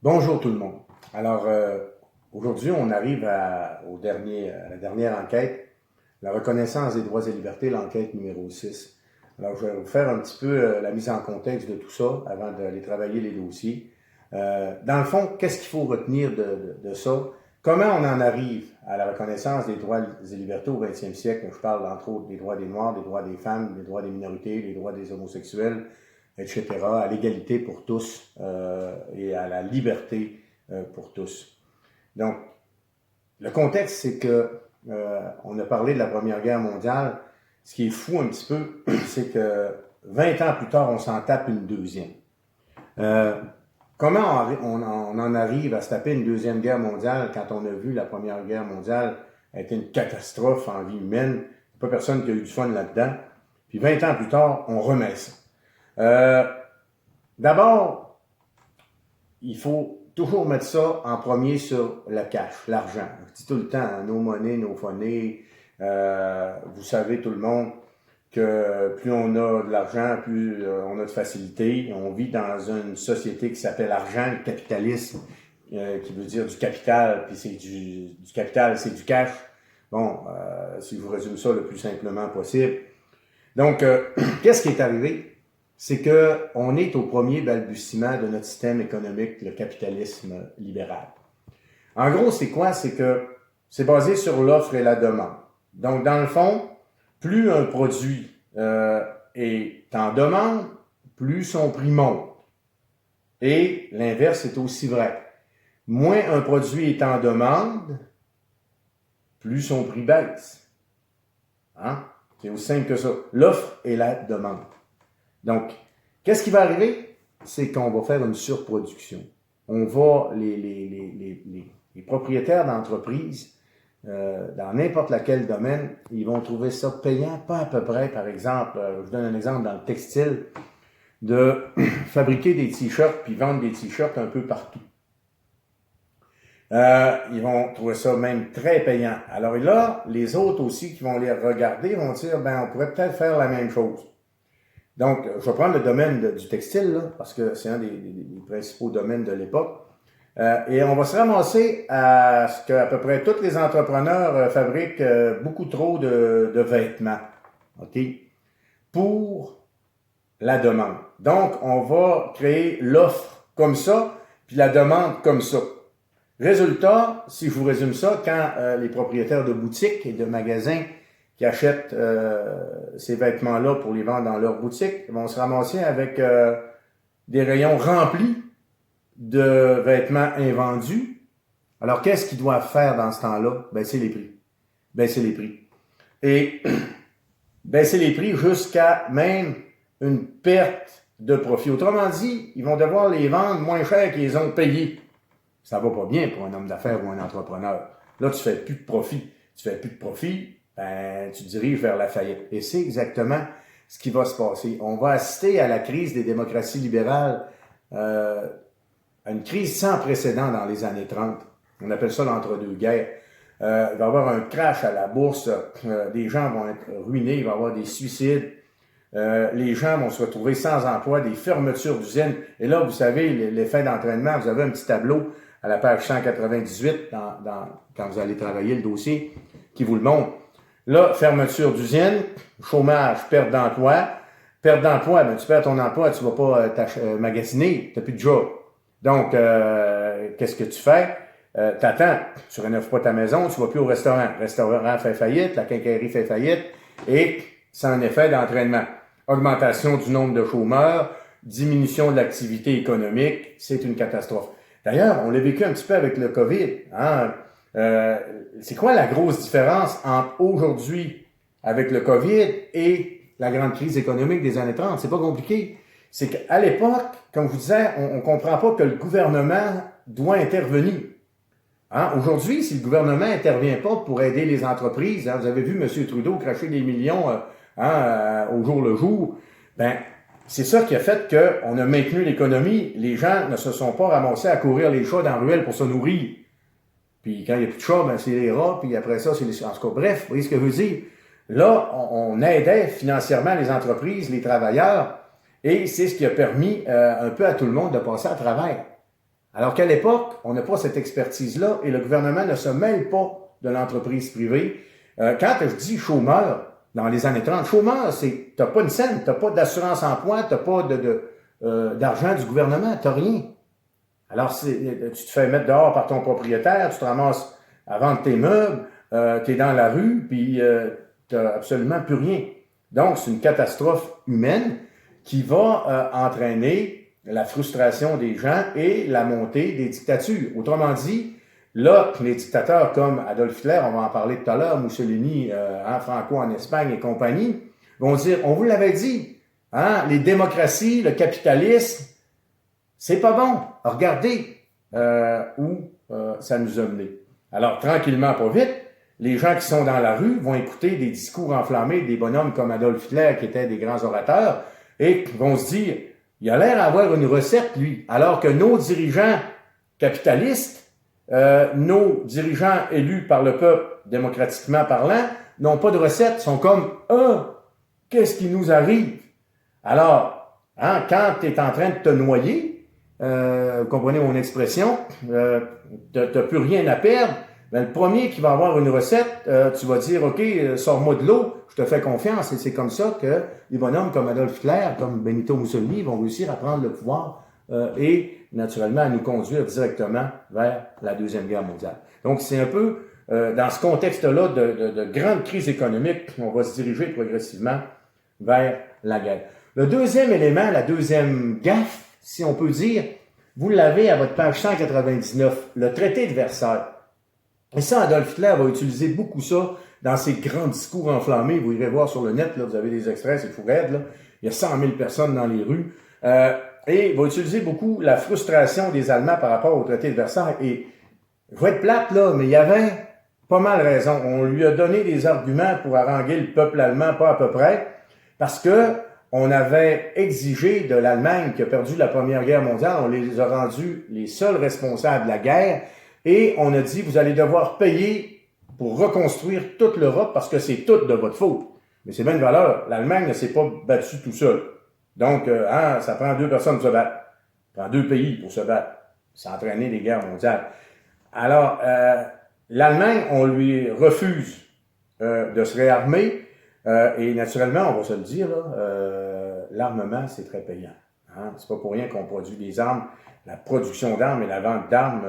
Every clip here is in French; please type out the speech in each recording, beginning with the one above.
Bonjour tout le monde. Alors, aujourd'hui, on arrive à la dernière enquête, la reconnaissance des droits et libertés, l'enquête numéro 6. Alors, je vais vous faire un petit peu la mise en contexte de tout ça avant d'aller travailler les dossiers. Dans le fond, qu'est-ce qu'il faut retenir de ça? Comment on en arrive à la reconnaissance des droits et libertés au 20e siècle? Je parle entre autres des droits des Noirs, des droits des femmes, des droits des minorités, des droits des homosexuels, etc., à l'égalité pour tous et à la liberté pour tous. Donc, le contexte, c'est que on a parlé de la Première Guerre mondiale. Ce qui est fou un petit peu, c'est que 20 ans plus tard, on s'en tape une deuxième. Comment on en arrive à se taper une deuxième guerre mondiale quand on a vu la Première Guerre mondiale être une catastrophe en vie humaine? Il n'y a pas personne qui a eu du fun là-dedans. Puis 20 ans plus tard, on remet ça. D'abord, il faut toujours mettre ça en premier sur le cash, l'argent. Je dis tout le temps, hein, nos monnaies, nos phonés. Vous savez tout le monde que plus on a de l'argent, plus on a de facilité. On vit dans une société qui s'appelle argent, le capitalisme, qui veut dire du capital, puis c'est du capital, c'est du cash. Bon, si je vous résume ça le plus simplement possible. Donc, qu'est-ce qui est arrivé? C'est qu'on est au premier balbutiement de notre système économique, le capitalisme libéral. En gros, c'est quoi? C'est que c'est basé sur l'offre et la demande. Donc, dans le fond, plus un produit est en demande, plus son prix monte. Et l'inverse est aussi vrai. Moins un produit est en demande, plus son prix baisse. Hein? C'est aussi simple que ça. L'offre et la demande. Donc, qu'est-ce qui va arriver? C'est qu'on va faire une surproduction. On va, les propriétaires d'entreprises, dans n'importe lequel domaine, ils vont trouver ça payant, pas à peu près, par exemple, je vous donne un exemple dans le textile, de fabriquer des t-shirts puis vendre des t-shirts un peu partout. Ils vont trouver ça même très payant. Alors là, les autres aussi qui vont les regarder vont dire, ben, on pourrait peut-être faire la même chose. Donc, je vais prendre le domaine du textile, là, parce que c'est un des principaux domaines de l'époque. Et on va se ramasser à ce qu'à peu près tous les entrepreneurs fabriquent beaucoup trop de vêtements, OK, pour la demande. Donc, on va créer l'offre comme ça, puis la demande comme ça. Résultat, si je vous résume ça, quand les propriétaires de boutiques et de magasins qui achètent ces vêtements-là pour les vendre dans leur boutique vont se ramasser avec des rayons remplis de vêtements invendus. Alors, qu'est-ce qu'ils doivent faire dans ce temps-là? Baisser les prix. Baisser les prix. Et baisser les prix jusqu'à même une perte de profit. Autrement dit, ils vont devoir les vendre moins cher qu'ils ont payé. Ça va pas bien pour un homme d'affaires ou un entrepreneur. Là, tu fais plus de profit. Tu fais plus de profit, ben, tu te diriges vers la faillite. Et c'est exactement ce qui va se passer. On va assister à la crise des démocraties libérales, à une crise sans précédent dans les années 30. On appelle ça l'entre-deux-guerres. Il va y avoir un crash à la bourse, des gens vont être ruinés, il va y avoir des suicides, les gens vont se retrouver sans emploi, des fermetures d'usines. Et là, vous savez, l'effet d'entraînement, vous avez un petit tableau à la page 198 quand vous allez travailler le dossier qui vous le montre. Là, fermeture d'usine, chômage, perte d'emploi. Perte d'emploi, ben, tu perds ton emploi, tu vas pas magasiner, tu n'as plus de job. Donc, qu'est-ce que tu fais? T'attends, tu rénoves pas ta maison, tu vas plus au restaurant. Le restaurant fait faillite, la quincaillerie fait faillite, et c'est un effet d'entraînement. Augmentation du nombre de chômeurs, diminution de l'activité économique, c'est une catastrophe. D'ailleurs, on l'a vécu un petit peu avec le COVID. Hein? C'est quoi la grosse différence entre aujourd'hui avec le COVID et la grande crise économique des années 30? C'est pas compliqué. C'est qu'à l'époque, comme je vous disais, on comprend pas que le gouvernement doit intervenir. Hein? Aujourd'hui, si le gouvernement intervient pas pour aider les entreprises, hein, vous avez vu M. Trudeau cracher des millions au jour le jour, ben c'est ça qui a fait qu'on a maintenu l'économie. Les gens ne se sont pas ramassés à courir les chats dans la ruelle pour se nourrir. Puis quand il n'y a plus de chats, ben c'est les rats, puis après ça, c'est les... En tout cas, bref, vous voyez ce que je veux dire? Là, on aidait financièrement les entreprises, les travailleurs, et c'est ce qui a permis un peu à tout le monde de passer à travers. Alors qu'à l'époque, on n'a pas cette expertise-là et le gouvernement ne se mêle pas de l'entreprise privée. Quand je dis chômeur, dans les années 30, chômeur, c'est t'as pas une scène, t'as pas d'assurance emploi, t'as pas d'argent du gouvernement, t'as rien. Alors, tu te fais mettre dehors par ton propriétaire, tu te ramasses à vendre tes meubles, t'es dans la rue, puis t'as absolument plus rien. Donc, c'est une catastrophe humaine qui va entraîner la frustration des gens et la montée des dictatures. Autrement dit, là, les dictateurs comme Adolf Hitler, on va en parler tout à l'heure, Mussolini, Franco en Espagne et compagnie, vont dire, on vous l'avait dit, les démocraties, le capitalisme, c'est pas bon. Regardez où ça nous a mené. Alors, tranquillement, pas vite, les gens qui sont dans la rue vont écouter des discours enflammés des bonhommes comme Adolf Hitler, qui étaient des grands orateurs, et vont se dire, il a l'air d'avoir une recette, lui, alors que nos dirigeants capitalistes, nos dirigeants élus par le peuple, démocratiquement parlant, n'ont pas de recette, sont comme, qu'est-ce qui nous arrive? Alors, quand tu es en train de te noyer, vous comprenez mon expression, t'as plus rien à perdre, ben, le premier qui va avoir une recette, tu vas dire, OK, sors-moi de l'eau, je te fais confiance. Et c'est comme ça que les bonhommes comme Adolf Hitler, comme Benito Mussolini vont réussir à prendre le pouvoir et naturellement à nous conduire directement vers la Deuxième Guerre mondiale. Donc c'est un peu dans ce contexte-là de grande crise économique qu'on va se diriger progressivement vers la guerre. Le deuxième élément, la deuxième gaffe, si on peut dire, vous l'avez à votre page 199, le traité de Versailles. Et ça, Adolf Hitler va utiliser beaucoup ça dans ses grands discours enflammés. Vous irez voir sur le net, là, vous avez des extraits, c'est fou raide, là. Il y a 100 000 personnes dans les rues. Et il va utiliser beaucoup la frustration des Allemands par rapport au traité de Versailles. Et je vais être plate, là, mais il y avait pas mal raison. On lui a donné des arguments pour haranguer le peuple allemand, pas à peu près, parce que on avait exigé de l'Allemagne qui a perdu la Première Guerre mondiale, on les a rendus les seuls responsables de la guerre, et on a dit, vous allez devoir payer pour reconstruire toute l'Europe parce que c'est tout de votre faute. Mais c'est bien une valeur. L'Allemagne ne s'est pas battue tout seul. Donc, ça prend 2 personnes pour se battre. Ça prend 2 pays pour se battre. Ça a entraîné des guerres mondiales. Alors, l'Allemagne, on lui refuse de se réarmer. Et naturellement, on va se le dire, l'armement, c'est très payant. C'est pas pour rien qu'on produit des armes. La production d'armes et la vente d'armes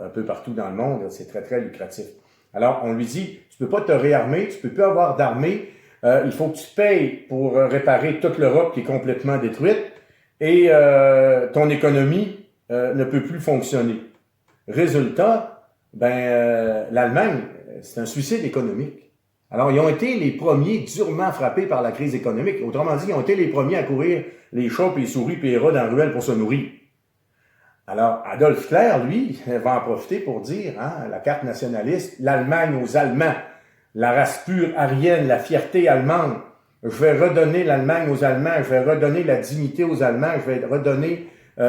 un peu partout dans le monde, c'est très, très lucratif. Alors, on lui dit, tu peux pas te réarmer, tu peux plus avoir d'armée, il faut que tu payes pour réparer toute l'Europe qui est complètement détruite et ton économie ne peut plus fonctionner. Résultat, l'Allemagne, c'est un suicide économique. Alors, ils ont été les premiers durement frappés par la crise économique. Autrement dit, ils ont été les premiers à courir les chats, puis les souris, puis les rats dans la ruelle pour se nourrir. Alors, Adolf Hitler, lui, va en profiter pour dire, la carte nationaliste, l'Allemagne aux Allemands, la race pure aryenne, la fierté allemande. Je vais redonner l'Allemagne aux Allemands, je vais redonner la dignité aux Allemands, je vais redonner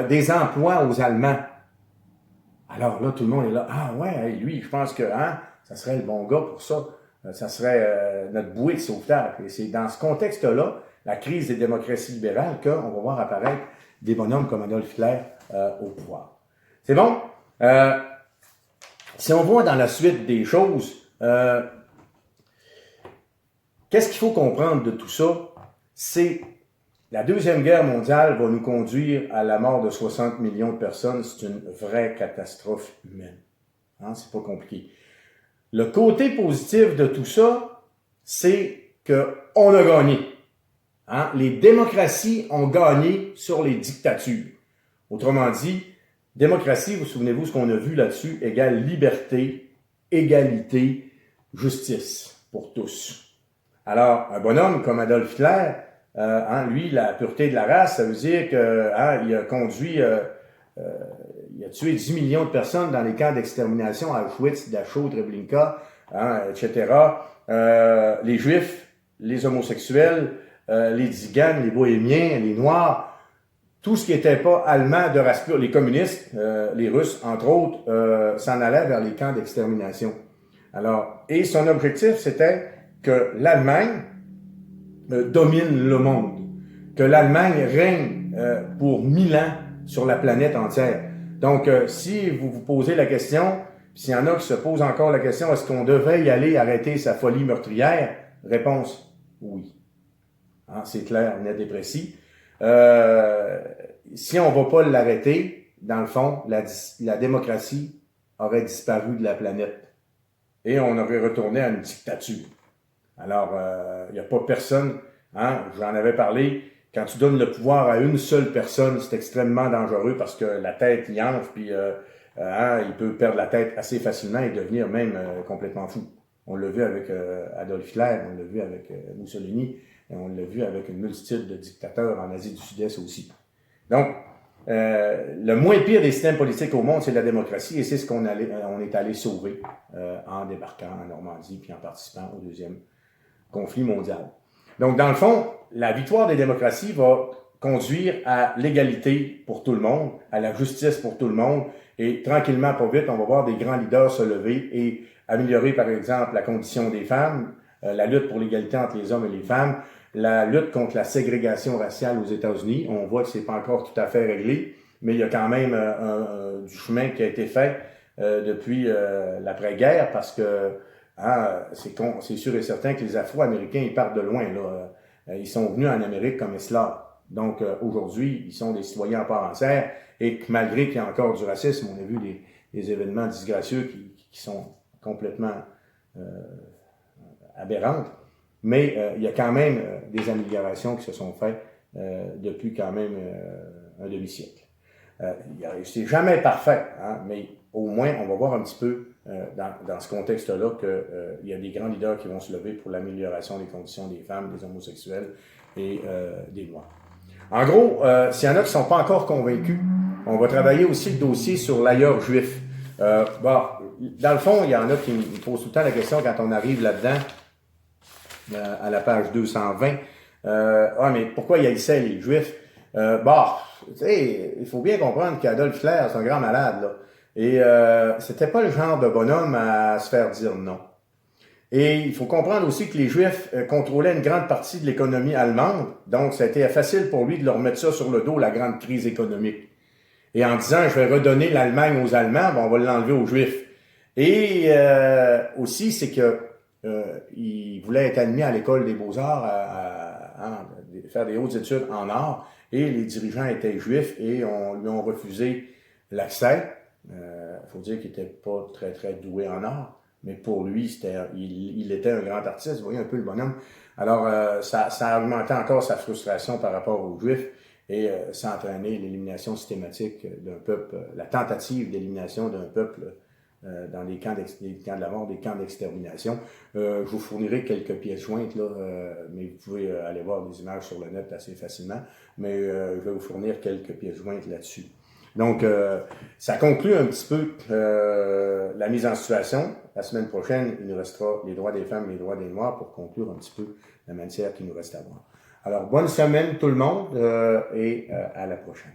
des emplois aux Allemands. Alors là, tout le monde est là, lui, je pense que ça serait le bon gars pour ça. Ça serait notre bouée de sauvetage. Et c'est dans ce contexte-là, la crise des démocraties libérales, qu'on va voir apparaître des bonhommes comme Adolf Hitler au pouvoir. C'est bon? Si on voit dans la suite des choses, qu'est-ce qu'il faut comprendre de tout ça? C'est la Deuxième Guerre mondiale va nous conduire à la mort de 60 millions de personnes. C'est une vraie catastrophe humaine. C'est pas compliqué. Le côté positif de tout ça, c'est qu'on a gagné. Les démocraties ont gagné sur les dictatures. Autrement dit, démocratie, vous souvenez-vous ce qu'on a vu là-dessus, égale liberté, égalité, justice pour tous. Alors, un bonhomme comme Adolf Hitler, lui, la pureté de la race, ça veut dire que il a conduit, il a tué 10 millions de personnes dans les camps d'extermination à Auschwitz, Dachau, Treblinka, etc. Les Juifs, les homosexuels, les tziganes, les bohémiens, les Noirs, tout ce qui n'était pas allemand de race pure, les communistes, les Russes, entre autres, s'en allaient vers les camps d'extermination. Alors, et son objectif, c'était que l'Allemagne domine le monde, que l'Allemagne règne pour 1000 ans sur la planète entière. Donc, si vous vous posez la question, s'il y en a qui se posent encore la question, est-ce qu'on devrait y aller arrêter sa folie meurtrière? Réponse, oui. Hein, c'est clair, net et précis. Si on ne va pas l'arrêter, dans le fond, la démocratie aurait disparu de la planète et on aurait retourné à une dictature. Alors, il n'y a pas personne, hein, j'en avais parlé, quand tu donnes le pouvoir à une seule personne, c'est extrêmement dangereux parce que la tête y enfle, puis hein, il peut perdre la tête assez facilement et devenir même complètement fou. On l'a vu avec Adolf Hitler, on l'a vu avec Mussolini, et on l'a vu avec une multitude de dictateurs en Asie du Sud-Est aussi. Donc, le moins pire des systèmes politiques au monde, c'est la démocratie, et c'est ce qu'on est allé sauver en débarquant en Normandie puis en participant au deuxième conflit mondial. Donc, dans le fond, la victoire des démocraties va conduire à l'égalité pour tout le monde, à la justice pour tout le monde, et tranquillement, pas vite, on va voir des grands leaders se lever et améliorer, par exemple, la condition des femmes, la lutte pour l'égalité entre les hommes et les femmes, la lutte contre la ségrégation raciale aux États-Unis. On voit que c'est pas encore tout à fait réglé, mais il y a quand même du chemin qui a été fait depuis l'après-guerre, parce que hein, c'est sûr et certain que les Afro-Américains, ils partent de loin, là. Ils sont venus en Amérique comme esclaves. Donc, aujourd'hui, ils sont des citoyens à part entière, et que malgré qu'il y a encore du racisme, on a vu des événements disgracieux qui sont complètement aberrantes, mais il y a quand même des améliorations qui se sont faites depuis quand même un demi-siècle. C'est jamais parfait, hein, mais au moins, on va voir un petit peu dans ce contexte-là qu'il y a des grands leaders qui vont se lever pour l'amélioration des conditions des femmes, des homosexuels et des Noirs. En gros, s'il y en a qui ne sont pas encore convaincus, on va travailler aussi le dossier sur l'ailleurs juif. Bon, dans le fond, il y en a qui me posent tout le temps la question quand on arrive là-dedans, à la page 220. Mais pourquoi il haïssait les Juifs? Tu sais, il faut bien comprendre qu'Adolf Hitler, c'est un grand malade, là. Et c'était pas le genre de bonhomme à se faire dire non. Et il faut comprendre aussi que les Juifs contrôlaient une grande partie de l'économie allemande, donc ça a été facile pour lui de leur mettre ça sur le dos, la grande crise économique. Et en disant, je vais redonner l'Allemagne aux Allemands, on va l'enlever aux Juifs. Et aussi, c'est que il voulait être admis à l'école des Beaux-Arts, à faire des hautes études en art, et les dirigeants étaient juifs et lui ont refusé l'accès. Faut dire qu'il n'était pas très, très doué en art, mais pour lui, il était un grand artiste, vous voyez un peu le bonhomme. Alors, ça a augmenté encore sa frustration par rapport aux Juifs, et ça a entraîné l'élimination systématique d'un peuple, la tentative d'élimination d'un peuple dans les camps de la mort, des camps d'extermination. Je vous fournirai quelques pièces jointes, là, mais vous pouvez aller voir des images sur le net assez facilement, mais je vais vous fournir quelques pièces jointes là-dessus. Donc, ça conclut un petit peu la mise en situation. La semaine prochaine, il nous restera les droits des femmes et les droits des Noirs pour conclure un petit peu la matière qui nous reste à voir. Alors, bonne semaine tout le monde et à la prochaine.